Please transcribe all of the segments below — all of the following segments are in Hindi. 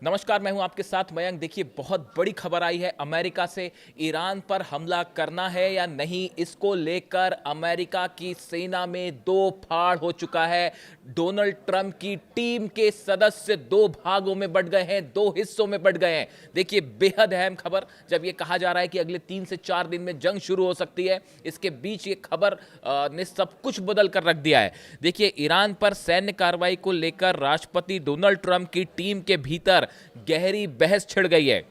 नमस्कार, मैं हूं आपके साथ मयंक। देखिए, बहुत बड़ी खबर आई है अमेरिका से। ईरान पर हमला करना है या नहीं, इसको लेकर अमेरिका की सेना में दो फाड़ हो चुका है। डोनाल्ड ट्रंप की टीम के सदस्य दो भागों में बंट गए हैं, दो हिस्सों में बंट गए हैं। देखिए, बेहद अहम खबर, जब ये कहा जा रहा है कि अगले 3 से 4 दिन में जंग शुरू हो सकती है, इसके बीच ये खबर ने सब कुछ बदल कर रख दिया है। देखिए, ईरान पर सैन्य कार्रवाई को लेकर राष्ट्रपति डोनाल्ड ट्रंप की टीम के भीतर गहरी बहस छिड़ गई है।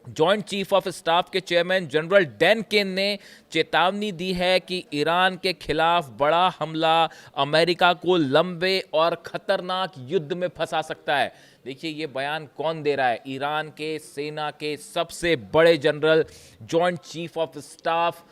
जॉइंट चीफ ऑफ स्टाफ के चेयरमैन जनरल डैन केन ने चेतावनी दी है कि ईरान के खिलाफ बड़ा हमला अमेरिका को लंबे और खतरनाक युद्ध में फंसा सकता है। देखिए, ये बयान कौन दे रहा है? ईरान के सेना के सबसे बड़े general, joint chief of staff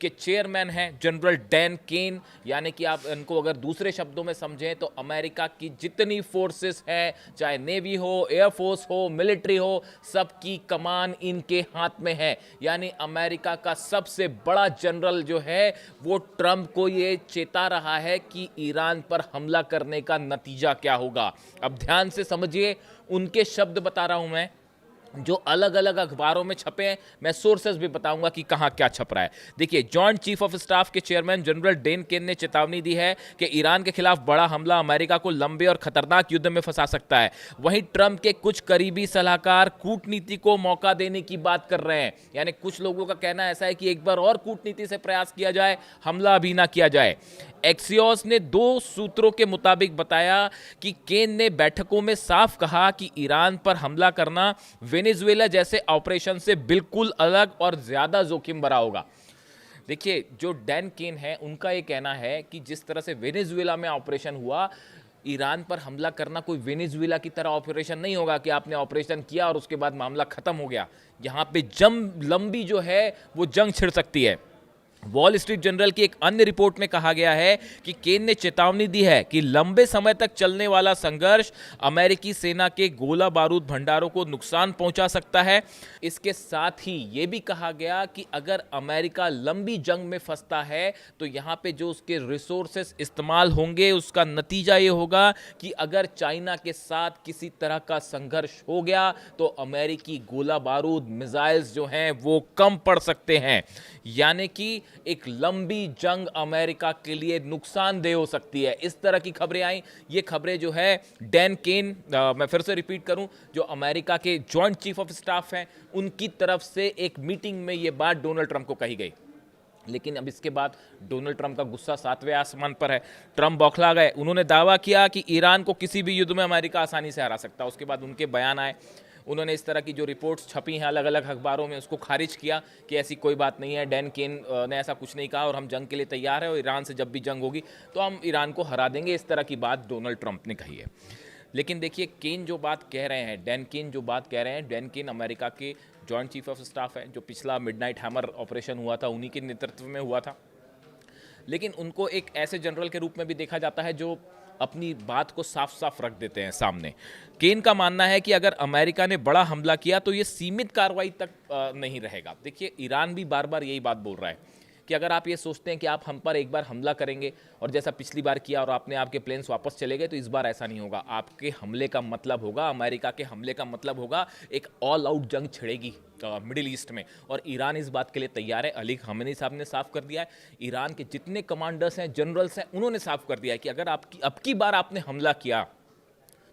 के चेयरमैन हैं जनरल डैन केन। यानी कि आप इनको अगर दूसरे शब्दों में समझें तो अमेरिका की जितनी फोर्सेस हैं, चाहे नेवी हो, एयरफोर्स हो, मिलिट्री हो, सबकी कमान इनके हाथ में है। यानी अमेरिका का सबसे बड़ा जनरल जो है वो ट्रंप को ये चेता रहा है कि ईरान पर हमला करने का नतीजा क्या होगा। अब ध्यान से समझिए, उनके शब्द बता रहा हूं मैं, जो अलग अलग अखबारों में छपे हैं। मैं सोर्सेस भी बताऊंगा कि कहां क्या छप रहा है। देखिए, जॉइंट चीफ ऑफ स्टाफ के चेयरमैन जनरल डैन केन ने चेतावनी दी है कि ईरान के खिलाफ बड़ा हमला अमेरिका को लंबे और खतरनाक युद्ध में फंसा सकता है। वहीं ट्रंप के कुछ करीबी सलाहकार कूटनीति को मौका देने की बात कर रहे हैं। यानी कुछ लोगों का कहना ऐसा है कि एक बार और कूटनीति से प्रयास किया जाए, हमला अभी ना किया जाए। एक्सियोस ने 2 सूत्रों के मुताबिक बताया कि केन ने बैठकों में साफ कहा कि ईरान पर हमला करना वेनेजुएला जैसे ऑपरेशन से बिल्कुल अलग और ज्यादा जोखिम भरा होगा। देखिए, जो डैन केन है, उनका ये कहना है कि जिस तरह से वेनेजुएला में ऑपरेशन हुआ, ईरान पर हमला करना कोई वेनेजुएला की तरह ऑपरेशन नहीं होगा कि आपने ऑपरेशन किया और उसके बाद मामला खत्म हो गया। यहां पे लंबी जो है वो जंग छिड़ सकती है। वॉल स्ट्रीट जर्नल की एक अन्य रिपोर्ट में कहा गया है कि केन ने चेतावनी दी है कि लंबे समय तक चलने वाला संघर्ष अमेरिकी सेना के गोला बारूद भंडारों को नुकसान पहुंचा सकता है। इसके साथ ही यह भी कहा गया कि अगर अमेरिका लंबी जंग में फंसता है तो यहां पे जो उसके रिसोर्सेस इस्तेमाल होंगे, उसका नतीजा यह होगा कि अगर चाइना के साथ किसी तरह का संघर्ष हो गया तो अमेरिकी गोला बारूद मिसाइल्स जो हैं वो कम पड़ सकते हैं। यानी कि एक लंबी जंग अमेरिका के लिए नुकसानदेह हो सकती है। इस तरह की खबरें आई। ये खबरें जो है डैन केन, मैं फिर से रिपीट करूं, जो अमेरिका के जॉइंट चीफ ऑफ स्टाफ हैं, उनकी तरफ से एक मीटिंग में ये बात डोनाल्ड ट्रंप को कही गई। लेकिन अब इसके बाद डोनाल्ड ट्रंप का गुस्सा 7वें आसमान पर है। ट्रंप बौखला गए। उन्होंने दावा किया कि ईरान को किसी भी युद्ध में अमेरिका आसानी से हरा सकता है। उसके बाद उनके बयान आए। उन्होंने इस तरह की जो रिपोर्ट्स छपी हैं अलग अलग अखबारों में, उसको खारिज किया कि ऐसी कोई बात नहीं है, डैन केन ने ऐसा कुछ नहीं कहा और हम जंग के लिए तैयार हैं और ईरान से जब भी जंग होगी तो हम ईरान को हरा देंगे। इस तरह की बात डोनाल्ड ट्रंप ने कही है। लेकिन देखिए, केन जो बात कह रहे हैं, डैन केन जो बात कह रहे हैं, डैन केन अमेरिका के जॉइंट चीफ ऑफ स्टाफ है। जो पिछला मिडनाइट हैमर ऑपरेशन हुआ था उन्हीं के नेतृत्व में हुआ था। लेकिन उनको एक ऐसे जनरल के रूप में भी देखा जाता है जो अपनी बात को साफ साफ रख देते हैं सामने। केन का मानना है कि अगर अमेरिका ने बड़ा हमला किया तो ये सीमित कार्रवाई तक नहीं रहेगा। देखिए, ईरान भी बार बार यही बात बोल रहा है कि अगर आप ये सोचते हैं कि आप हम पर एक बार हमला करेंगे और जैसा पिछली बार किया और आपने आपके प्लेन्स वापस चले गए, तो इस बार ऐसा नहीं होगा। आपके हमले का मतलब होगा, अमेरिका के हमले का मतलब होगा एक ऑल आउट जंग छिड़ेगी मिडिल ईस्ट में। और ईरान इस बात के लिए तैयार है। अली खमेनी साहब ने साफ कर दिया है, ईरान के जितने कमांडर्स हैं, जनरल्स हैं, उन्होंने साफ कर दिया है कि अगर अब की बार आपने हमला किया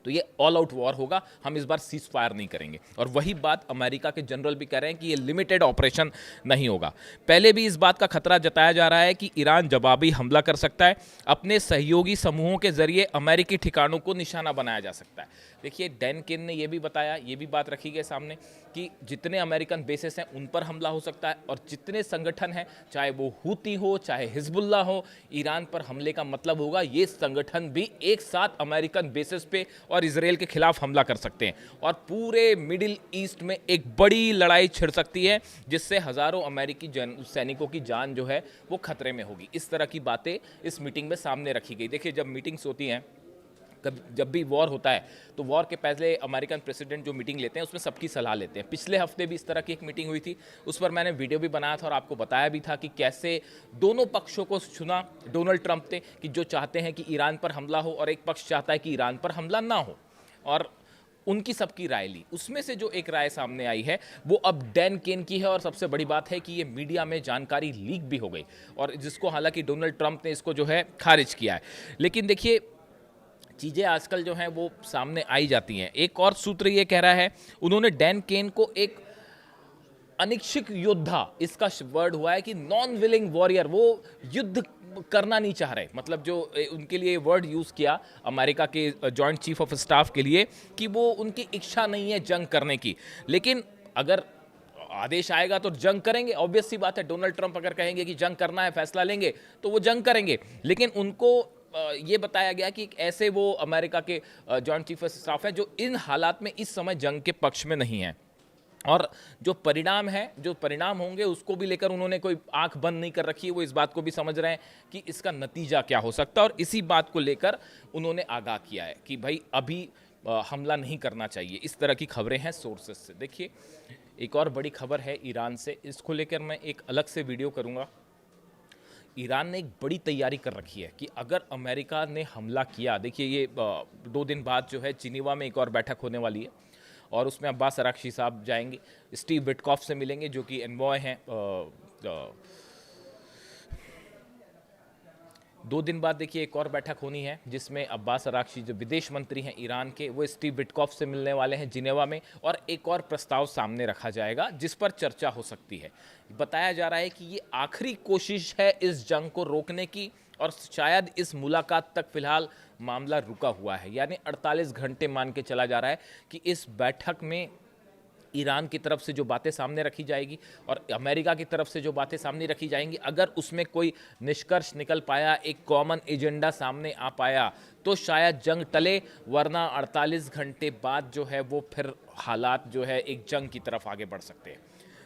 तो ये ऑल आउट वॉर होगा, हम इस बार सीज फायर नहीं करेंगे। और वही बात अमेरिका के जनरल भी कह रहे हैं कि ये लिमिटेड ऑपरेशन नहीं होगा। पहले भी इस बात का खतरा जताया जा रहा है कि ईरान जवाबी हमला कर सकता है। अपने सहयोगी समूहों के जरिए अमेरिकी ठिकानों को निशाना बनाया जा सकता है। देखिए, डैन केन ने यह भी बताया, ये भी बात रखी गई सामने कि जितने अमेरिकन बेसेस हैं उन पर हमला हो सकता है और जितने संगठन हैं, चाहे वो हूती हो, चाहे हिजबुल्ला हो, ईरान पर हमले का मतलब होगा ये संगठन भी एक साथ अमेरिकन बेसेस पे और इजराइल के खिलाफ हमला कर सकते हैं और पूरे मिडिल ईस्ट में एक बड़ी लड़ाई छिड़ सकती है, जिससे हजारों अमेरिकी सैनिकों की जान जो है वो खतरे में होगी। इस तरह की बातें इस मीटिंग में सामने रखी गई। देखिए, जब मीटिंग्स होती हैं, जब भी वॉर होता है तो वॉर के पहले अमेरिकन प्रेसिडेंट जो मीटिंग लेते हैं उसमें सबकी सलाह लेते हैं। पिछले हफ्ते भी इस तरह की एक मीटिंग हुई थी, उस पर मैंने वीडियो भी बनाया था और आपको बताया भी था कि कैसे दोनों पक्षों को चुना डोनाल्ड ट्रंप ने, कि जो चाहते हैं कि ईरान पर हमला हो और एक पक्ष चाहता है कि ईरान पर हमला ना हो। और उनकी सबकी राय ली। उसमें से जो एक राय सामने आई है वो अब डैन केन की है, और सबसे बड़ी बात है कि ये मीडिया में जानकारी लीक भी हो गई, और जिसको हालांकि डोनाल्ड ट्रंप ने इसको जो है खारिज किया है। लेकिन देखिए, चीज़ें आजकल जो हैं वो सामने आई जाती हैं। एक और सूत्र ये कह रहा है, उन्होंने डैन केन को एक अनिच्छुक योद्धा, इसका वर्ड हुआ है कि नॉन विलिंग वॉरियर, वो युद्ध करना नहीं चाह रहे। मतलब जो उनके लिए वर्ड यूज़ किया अमेरिका के जॉइंट चीफ ऑफ स्टाफ के लिए, कि वो उनकी इच्छा नहीं है जंग करने की। लेकिन अगर आदेश आएगा तो जंग करेंगे, ऑब्वियस सी बात है। डोनाल्ड ट्रंप अगर कहेंगे कि जंग करना है, फैसला लेंगे, तो वो जंग करेंगे। लेकिन उनको ये बताया गया कि ऐसे वो अमेरिका के जॉइंट चीफ ऑफ स्टाफ हैं जो इन हालात में इस समय जंग के पक्ष में नहीं है। और जो परिणाम होंगे उसको भी लेकर उन्होंने कोई आंख बंद नहीं कर रखी है। वो इस बात को भी समझ रहे हैं कि इसका नतीजा क्या हो सकता है, और इसी बात को लेकर उन्होंने आगाह किया है कि भाई अभी हमला नहीं करना चाहिए। इस तरह की खबरें हैं सोर्सेस से। देखिए, एक और बड़ी खबर है ईरान से, इसको लेकर मैं एक अलग से वीडियो करूंगा। ईरान ने एक बड़ी तैयारी कर रखी है कि अगर अमेरिका ने हमला किया, देखिए ये 2 दिन बाद जो है जिनेवा में एक और बैठक होने वाली है, और उसमें अब्बास अराक्ची साहब जाएंगे, स्टीव विटकॉफ से मिलेंगे जो कि एनवॉय हैं। 2 दिन बाद देखिए एक और बैठक होनी है, जिसमें अब्बास अराक्ची जो विदेश मंत्री हैं ईरान के, वो स्टीव विटकॉफ से मिलने वाले हैं जिनेवा में, और एक और प्रस्ताव सामने रखा जाएगा जिस पर चर्चा हो सकती है। बताया जा रहा है कि ये आखिरी कोशिश है इस जंग को रोकने की, और शायद इस मुलाकात तक फिलहाल मामला रुका हुआ है। यानी 48 घंटे मान के चला जा रहा है कि इस बैठक में ईरान की तरफ से जो बातें सामने रखी जाएगी और अमेरिका की तरफ से जो बातें सामने रखी जाएंगी, अगर उसमें कोई निष्कर्ष निकल पाया, एक कॉमन एजेंडा सामने आ पाया, तो शायद जंग टले, वरना 48 घंटे बाद जो है वो फिर हालात जो है एक जंग की तरफ आगे बढ़ सकते हैं।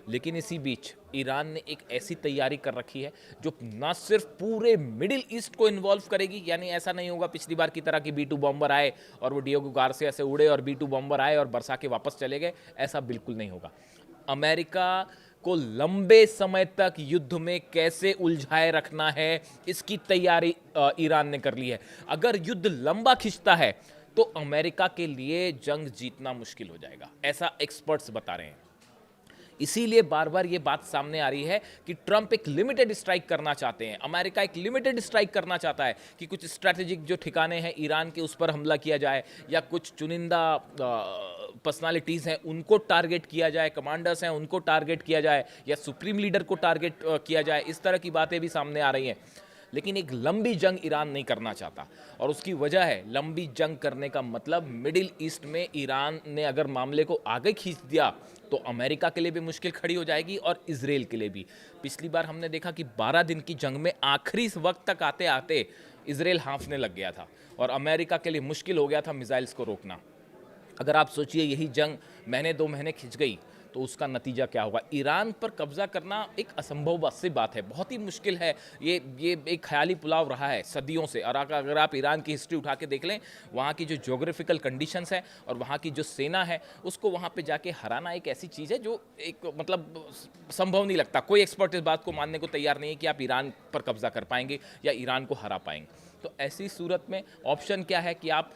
लेकिन इसी बीच ईरान ने एक ऐसी तैयारी कर रखी है जो न सिर्फ पूरे मिडिल ईस्ट को इन्वॉल्व करेगी, यानी ऐसा नहीं होगा पिछली बार की तरह कि B-2 बॉम्बर आए और वो डिएगो गार्सिया से उड़े और B-2 बॉम्बर आए और बरसा के वापस चले गए। ऐसा बिल्कुल नहीं होगा। अमेरिका को लंबे समय तक युद्ध में कैसे उलझाए रखना है, इसकी तैयारी ईरान ने कर ली है। अगर युद्ध लंबा खिंचता है तो अमेरिका के लिए जंग जीतना मुश्किल हो जाएगा, ऐसा एक्सपर्ट्स बता रहे हैं। इसीलिए बार बार ये बात सामने आ रही है कि ट्रंप एक लिमिटेड स्ट्राइक करना चाहते हैं, अमेरिका एक लिमिटेड स्ट्राइक करना चाहता है कि कुछ स्ट्रैटेजिक जो ठिकाने हैं ईरान के, उस पर हमला किया जाए, या कुछ चुनिंदा पर्सनालिटीज़ हैं उनको टारगेट किया जाए, कमांडर्स हैं उनको टारगेट किया जाए, या सुप्रीम लीडर को टारगेट किया जाए। इस तरह की बातें भी सामने आ रही हैं। लेकिन एक लंबी जंग ईरान नहीं करना चाहता, और उसकी वजह है, लंबी जंग करने का मतलब मिडिल ईस्ट में ईरान ने अगर मामले को आगे खींच दिया तो अमेरिका के लिए भी मुश्किल खड़ी हो जाएगी और इजराइल के लिए भी। पिछली बार हमने देखा कि 12 दिन की जंग में आखिरी वक्त तक आते आते इजराइल हाँफने लग गया था, और अमेरिका के लिए मुश्किल हो गया था मिसाइल्स को रोकना। अगर आप सोचिए यही जंग महीने 2 महीने खिंच गई तो उसका नतीजा क्या होगा। ईरान पर कब्जा करना एक असंभव सी बात है, बहुत ही मुश्किल है। ये एक ख्याली पुलाव रहा है सदियों से। और अगर आप ईरान की हिस्ट्री उठा के देख लें, वहाँ की जो ज्योग्राफिकल कंडीशंस है और वहाँ की जो सेना है, उसको वहाँ पे जाके हराना एक ऐसी चीज़ है जो एक मतलब संभव नहीं लगता। कोई एक्सपर्ट इस बात को मानने को तैयार नहीं है कि आप ईरान पर कब्जा कर पाएंगे या ईरान को हरा पाएंगे। तो ऐसी सूरत में ऑप्शन क्या है कि आप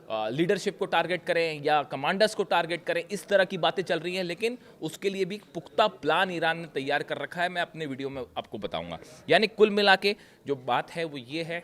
लीडरशिप को टारगेट करें या कमांडर्स को टारगेट करें, इस तरह की बातें चल रही हैं। लेकिन उसके लिए भी पुख्ता प्लान ईरान ने तैयार कर रखा है, मैं अपने वीडियो में आपको बताऊंगा। यानी कुल मिला के जो बात है वो ये है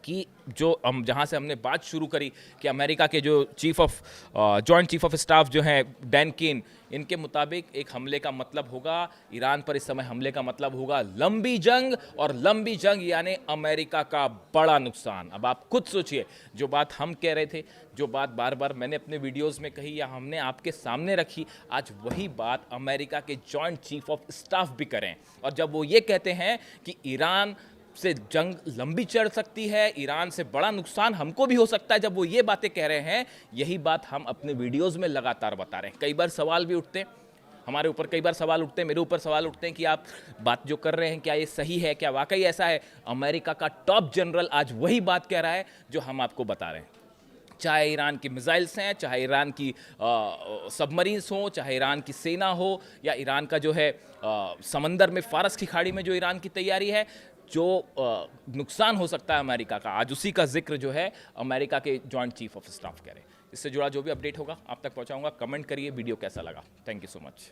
कि जो हम जहाँ से हमने बात शुरू करी कि अमेरिका के जो जॉइंट चीफ ऑफ स्टाफ जो हैं डैन केन, इनके मुताबिक एक हमले का मतलब होगा, ईरान पर इस समय हमले का मतलब होगा लंबी जंग, और लंबी जंग यानी अमेरिका का बड़ा नुकसान। अब आप खुद सोचिए, जो बात हम कह रहे थे, जो बात बार बार मैंने अपने वीडियोस में कही या हमने आपके सामने रखी, आज वही बात अमेरिका के जॉइंट चीफ ऑफ स्टाफ भी करें। और जब वो ये कहते हैं कि ईरान से जंग लंबी चल सकती है, ईरान से बड़ा नुकसान हमको भी हो सकता है, जब वो ये बातें कह रहे हैं, यही बात हम अपने वीडियोस में लगातार बता रहे हैं। कई बार सवाल भी उठते हैं हमारे ऊपर, कई बार सवाल उठते हैं, मेरे ऊपर सवाल उठते हैं कि आप बात जो कर रहे हैं क्या ये सही है, क्या वाकई ऐसा है। अमेरिका का टॉप जनरल आज वही बात कह रहा है जो हम आपको बता रहे हैं। चाहे ईरान की मिसाइल्स हैं, चाहे ईरान की सबमरीन्स हो, चाहे ईरान की सेना हो, या ईरान का जो है समंदर में फारस की खाड़ी में जो ईरान की तैयारी है, जो नुकसान हो सकता है अमेरिका का, आज उसी का जिक्र जो है अमेरिका के जॉइंट चीफ ऑफ स्टाफ कह रहे हैं। इससे जुड़ा जो भी अपडेट होगा आप तक पहुंचाऊंगा। कमेंट करिए वीडियो कैसा लगा। Thank you so much.